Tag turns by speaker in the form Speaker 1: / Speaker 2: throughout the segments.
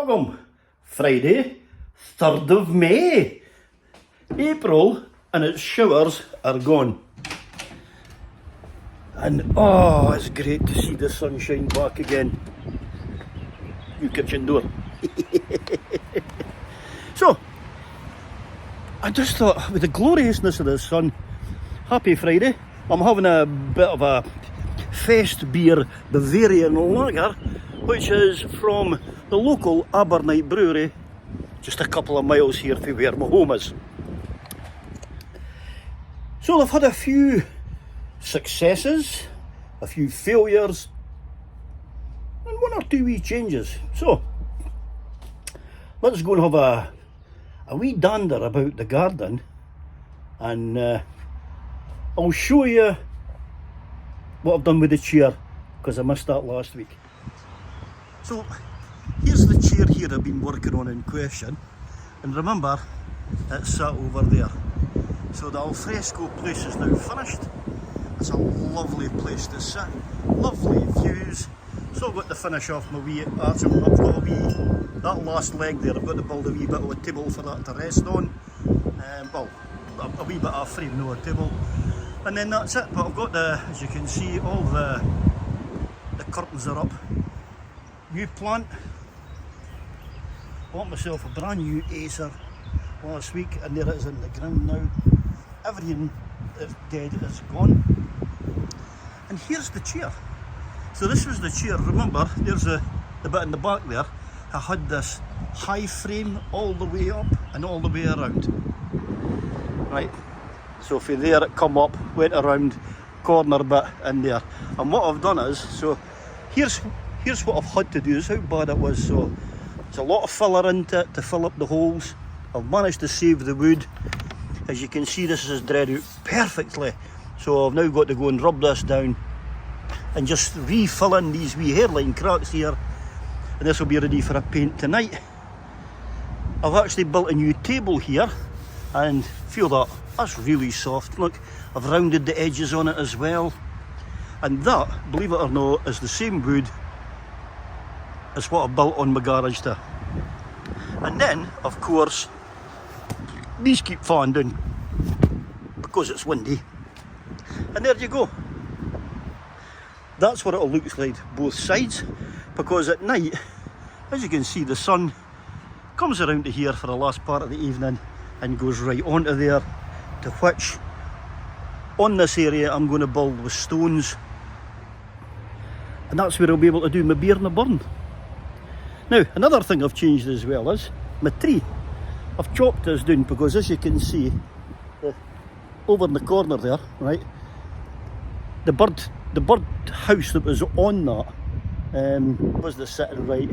Speaker 1: Welcome, Friday, 3rd of May. April and its showers are gone. And oh, it's great to see the sunshine back again. New kitchen door. So, I just thought, with the gloriousness of the sun, happy Friday. I'm having a bit of a fest beer Bavarian lager, which is from the local Abernite brewery, just a couple of miles here from where my home is. So I've had a few successes, a few failures, and one or two wee changes. So let's go and have a wee dander about the garden, and I'll show you what I've done with the chair, because I missed that last week. So here's the chair here I've been working on in question, and remember, it's sat over there. So the alfresco place is now finished. It's a lovely place to sit, lovely views. So I've got to finish off my wee arch. I've got a wee, that last leg there, I've got to build a wee bit of a table for that to rest on. Well, a wee bit of a frame, no a table. And then that's it. But I've got the, as you can see, all the curtains are up. New plant. Bought myself a brand new Acer last week, and there it is in the ground now. Everything that's dead is gone. And here's the chair. So this was the chair, remember, there's the bit in the back there. I had this high frame all the way up and all the way around. Right, so from there it come up, went around, corner bit in there. And what I've done is, so here's what I've had to do, is how bad it was. So there's a lot of filler into it to fill up the holes. I've managed to save the wood. As you can see, this is dried out perfectly. So I've now got to go and rub this down and just refill in these wee hairline cracks here. And this will be ready for a paint tonight. I've actually built a new table here, and feel that's really soft. Look, I've rounded the edges on it as well. And that, believe it or not, is the same wood as what I built on my garage there. And then, of course, these keep falling down because it's windy. And there you go. That's what it'll look like both sides, because at night, as you can see, the sun comes around to here for the last part of the evening and goes right onto there, to which on this area I'm going to build with stones, and that's where I'll be able to do my beer and the burn. Now, another thing I've changed as well is my tree. I've chopped this down because, as you can see, over in the corner there, right, the bird house that was on that was the sitting right.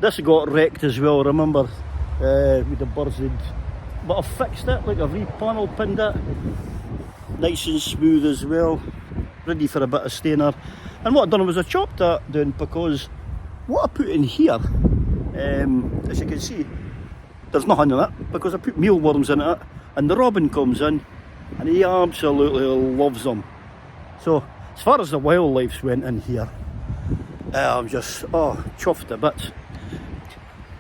Speaker 1: This got wrecked as well, remember, with the birds. But I've fixed it, like I've re-panel pinned it, nice and smooth as well, ready for a bit of stainer. And what I've done was I chopped that down, because what I put in here, as you can see, there's nothing in it, because I put mealworms in it, and the robin comes in and he absolutely loves them. So as far as the wildlife's went in here, I'm just chuffed a bit.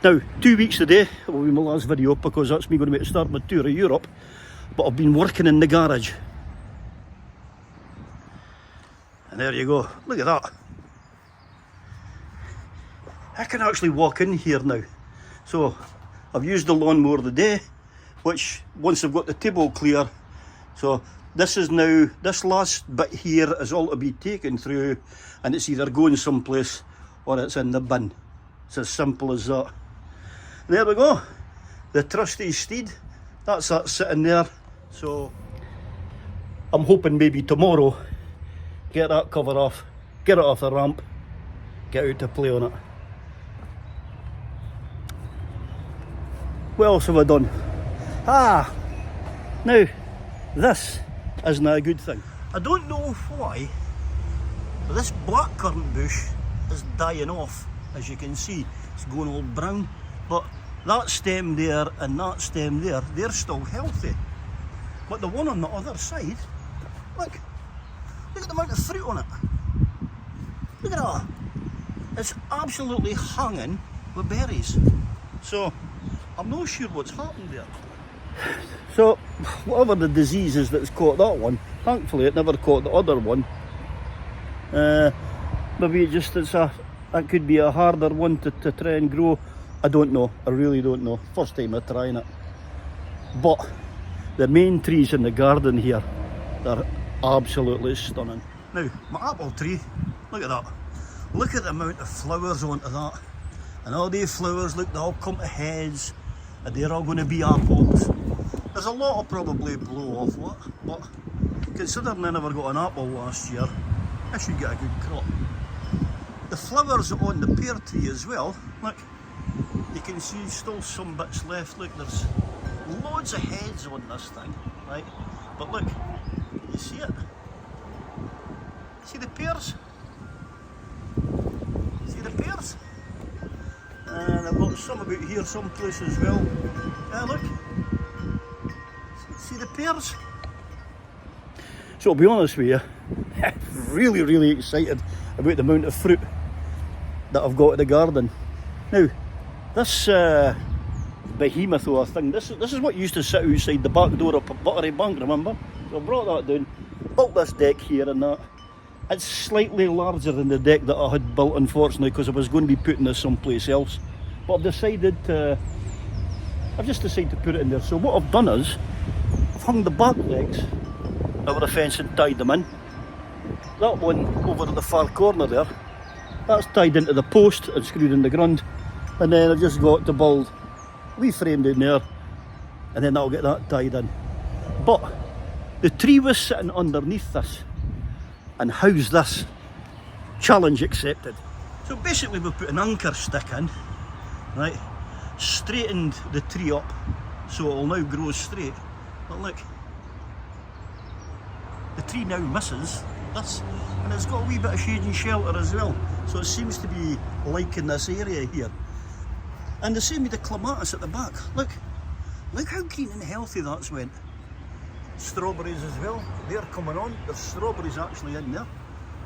Speaker 1: Now, 2 weeks today will be my last video, because that's me going to start my tour of Europe. But I've been working in the garage, and there you go, look at that. I can actually walk in here now. So I've used the lawnmower today, which once I've got the table clear, so this is now, this last bit here is all to be taken through, and it's either going someplace or it's in the bin. It's as simple as that. And there we go, the trusty steed, that's that sitting there. So I'm hoping maybe tomorrow, get that cover off, get it off the ramp, get out to play on it. What else have I done? Now this isn't a good thing. I don't know why, but this blackcurrant bush is dying off. As you can see, it's going all brown, but that stem there and that stem there, they're still healthy. But the one on the other side, look at the amount of fruit on it. Look at that. It's absolutely hanging with berries. So I'm not sure what's happened there. So whatever the disease is that's caught that one, thankfully it never caught the other one. Maybe that could be a harder one to try and grow. I don't know, I really don't know. First time I'm trying it. But the main trees in the garden here, they're absolutely stunning. Now, my apple tree, look at that. Look at the amount of flowers onto that. And all these flowers, look, they all come to heads, and they're all going to be apples. There's a lot of probably blow off what, but considering I never got an apple last year, I should get a good crop. The flowers on the pear tree as well, look, you can see still some bits left. Look, there's loads of heads on this thing, right? But look, you see it? See the pears? See the pears? And I've got some about here someplace as well. Look, see the pears? So to be honest with you, really, really excited about the amount of fruit that I've got in the garden. Now, this behemoth or thing, this is what used to sit outside the back door of Buttery Bank, remember? So I brought that down, built this deck here and that. It's slightly larger than the deck that I had built, unfortunately, because I was going to be putting this someplace else. But I've just decided to put it in there. So what I've done is, I've hung the back legs over the fence and tied them in. That one over at the far corner there, that's tied into the post and screwed in the ground. And then I've just got to build a wee frame down there, and then I'll get that tied in. But the tree was sitting underneath this, and how's this? Challenge accepted. So basically we put an anchor stick in, right? Straightened the tree up so it'll now grow straight. But look, the tree now misses this, and it's got a wee bit of shade and shelter as well. So it seems to be liking this area here. And the same with the clematis at the back. Look how green and healthy that's went. Strawberries as well, they're coming on. There's strawberries actually in there.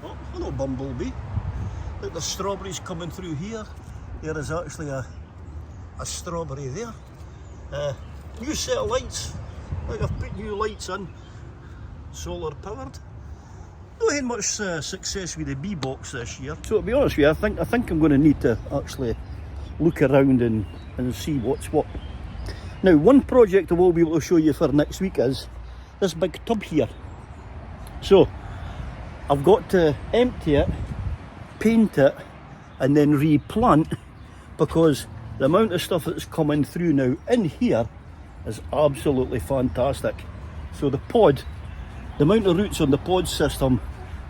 Speaker 1: Oh, hello bumblebee. Look, there's strawberries coming through here. There is actually a strawberry there. New set of lights. Look, I've put new lights in. Solar powered. Not had much success with the bee box this year. So to be honest with you, I think I'm going to need to actually look around and see what's what. Now, one project I will be able to show you for next week is this big tub here. So I've got to empty it, paint it, and then replant, because the amount of stuff that's coming through now in here is absolutely fantastic. So the amount of roots on the pod system,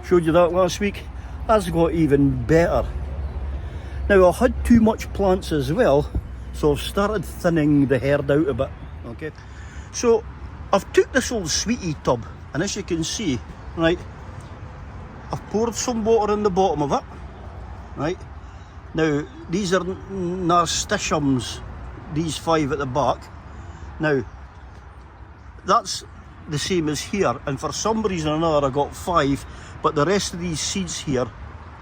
Speaker 1: showed you that last week, has got even better. Now, I had too much plants as well, so I've started thinning the herd out a bit. Okay, so I've took this old sweetie tub, and as you can see, right, I've poured some water in the bottom of it, right. Now, these are nasturtiums, these 5 at the back. Now, that's the same as here, and for some reason or another I got 5, but the rest of these seeds here,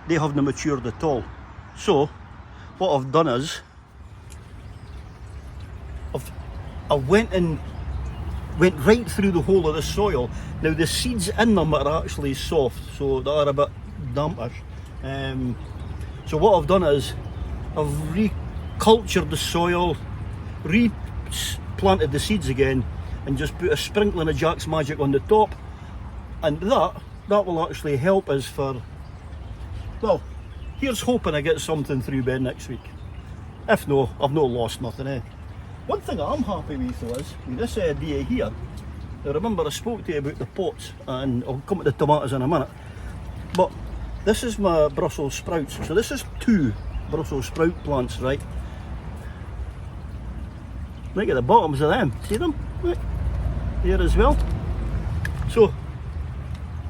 Speaker 1: they haven't matured at all. So what I've done is I went right through the whole of the soil. Now the seeds in them are actually soft, so they are a bit dampish. So what I've done is I've recultured the soil, replanted the seeds again, and just put a sprinkling of Jack's Magic on the top, and that will actually help us for, well, here's hoping I get something through by next week. If no, I've not lost nothing, eh? One thing I'm happy with though is, with this idea here, now remember I spoke to you about the pots, and I'll come to the tomatoes in a minute, but this is my Brussels sprouts. So this is 2 Brussels sprout plants, right? Look at the bottoms of them, see them? Look, there as well. So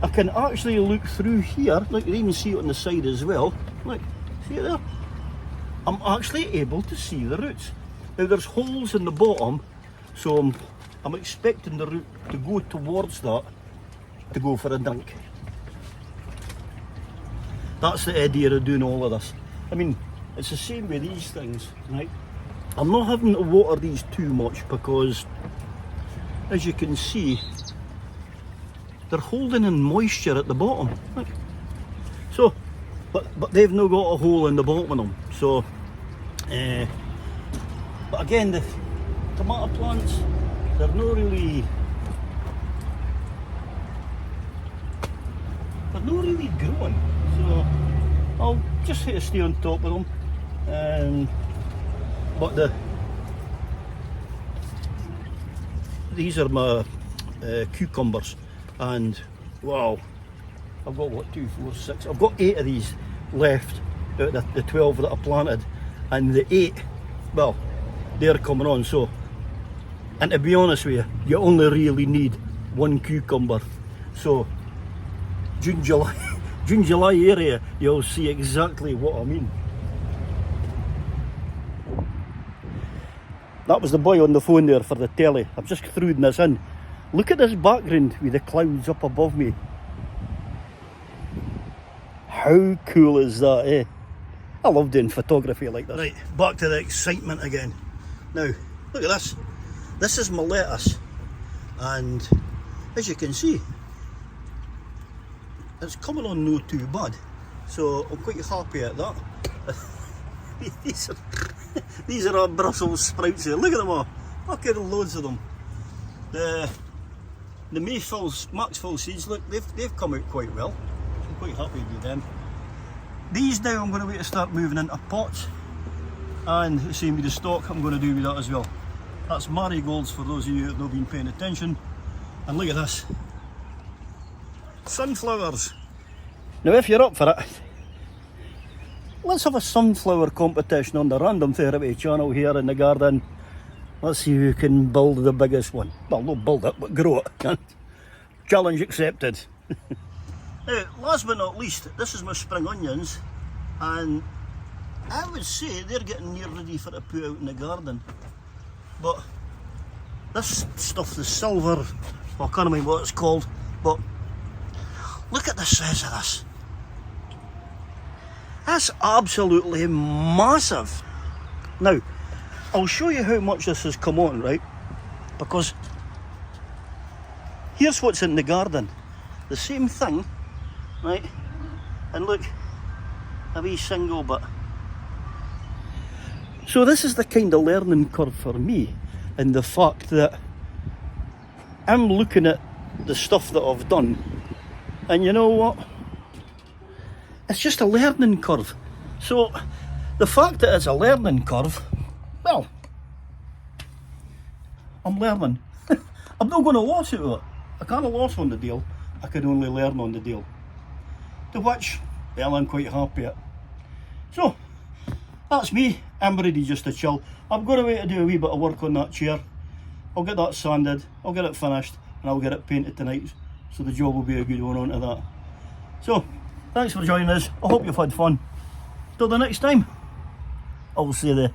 Speaker 1: I can actually look through here, look, you even see it on the side as well. Look, see it there? I'm actually able to see the roots. Now there's holes in the bottom, so I'm expecting the root to go towards that to go for a drink. That's the idea of doing all of this. I mean, it's the same with these things, right? I'm not having to water these too much because, as you can see, they're holding in moisture at the bottom. Look. So, but they've now got a hole in the bottom of them. So, but again, the tomato plants, they're not really growing. So I'll just hit a stay on top of them. But these are my cucumbers, and wow, I've got what, 2, 4, 6, I've got 8 of these left out of the 12 that I planted, and the 8, well, they're coming on. So, and to be honest with you, you only really need 1 cucumber. So June, July area, you'll see exactly what I mean. That was the boy on the phone there for the telly. I've just thrown this in. Look at this background with the clouds up above me. How cool is that, eh? I love doing photography like that. Right, back to the excitement again. Now, look at this. This is my lettuce. And as you can see, it's coming on no too bad. So I'm quite happy at that. These are our Brussels sprouts here. Look at them all. Look at loads of them. The Maxfield seeds, look, they've come out quite well. I'm quite happy with them. These now I'm going to wait to start moving into pots, and the same with the stock I'm going to do with that as well. That's marigolds for those of you that have not been paying attention. And look at this. Sunflowers. Now if you're up for it, let's have a sunflower competition on the Random Therapy channel here in the garden. Let's see who can build the biggest one. Well, not build it, but grow it. Challenge accepted. Now, last but not least, this is my spring onions, and I would say they're getting near ready for to put out in the garden. But this stuff, the silver, well, I can't remember what it's called, but look at the size of this. That's absolutely massive. Now, I'll show you how much this has come on, right? Because here's what's in the garden. The same thing, right? And look, a wee single bit. So this is the kind of learning curve for me, in the fact that I'm looking at the stuff that I've done, and you know what? It's just a learning curve. So the fact that it's a learning curve, well, I'm learning. I'm not going to lose out of it. I can't lose on the deal. I can only learn on the deal. To which, well, I'm quite happy at. So, that's me. I'm ready just to chill. I'm going to wait to do a wee bit of work on that chair. I'll get that sanded, I'll get it finished, and I'll get it painted tonight. So the job will be a good one onto that. So, thanks for joining us. I hope you've had fun. Till the next time, I'll see you there.